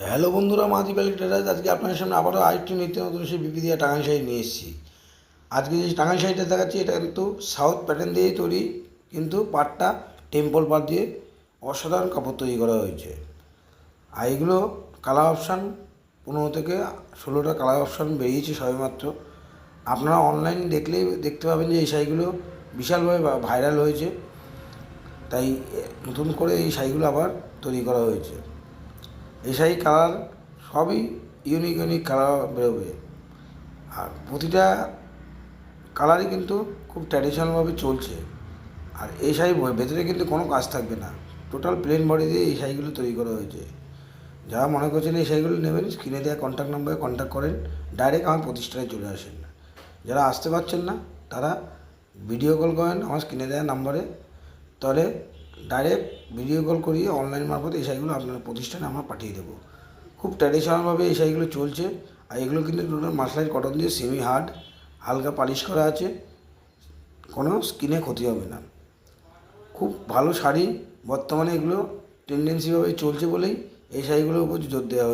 Hello বন্ধুরা, মাদি belly traders আজকে আপনাদের সামনে আবারও আরেকটি নিত্য নতুন সেই বিপি দিয়ে টাঙ্গাই শাড়ি নিয়ে এসেছি। আজকে যে টাঙ্গাই শাড়িটা দেখাচ্ছি এটা কিন্তু সাউথ প্যাটার্ন দিয়েই তৈরি, কিন্তু পাটটা টেম্পল পাট দিয়ে অসাধারণ কাপড় তৈরি করা হয়েছে। আর এগুলো কালার অপশান 15 থেকে 16টা কালার অপশান বেরিয়েছে সবেমাত্র। আপনারা অনলাইন দেখলেই দেখতে পাবেন যে এই শাড়িগুলো বিশালভাবে ভাইরাল হয়েছে, তাই নতুন করে এই শাড়িগুলো আবার তৈরি করা হয়েছে। এই শাড়ি কালার সবই ইউনিক ইউনিক কালার বেরোবে, আর প্রতিটা কালারই কিন্তু খুব ট্র্যাডিশনালভাবে চলছে। আর এই শাড়ি ভেতরে কিন্তু কোনো কাজ থাকবে না, টোটাল প্লেন বডি দিয়ে এই শাড়িগুলো তৈরি করা হয়েছে। যারা মনে করছেন এই শাড়িগুলো নেবেন, স্ক্রিনে দেওয়া কন্ট্যাক্ট নাম্বারে কন্ট্যাক্ট করেন, ডাইরেক্ট আমার প্রতিষ্ঠানে চলে আসেন। যারা আসতে পারছেন না তারা ভিডিও কল করেন আমার স্ক্রিনে দেওয়া নাম্বারে, তাহলে ডাইরেক্ট ভিডিও কল করিয়ে অনলাইন মারফত এই শাড়িগুলো আপনার প্রতিষ্ঠানে আমরা পাঠিয়ে দেবো। খুব ট্র্যাডিশনালভাবে এই শাড়িগুলো চলছে। আর এগুলো কিন্তু টোটাল মাসলাইট কটন দিয়ে সেমি হার্ড, হালকা পালিশ করা আছে, কোনো স্কিনে ক্ষতি হবে না। খুব ভালো শাড়ি, বর্তমানে এগুলো টেন্ডেন্সিভাবে চলছে বলেই এই শাড়িগুলোর উপর জোর দেওয়া হয়েছে।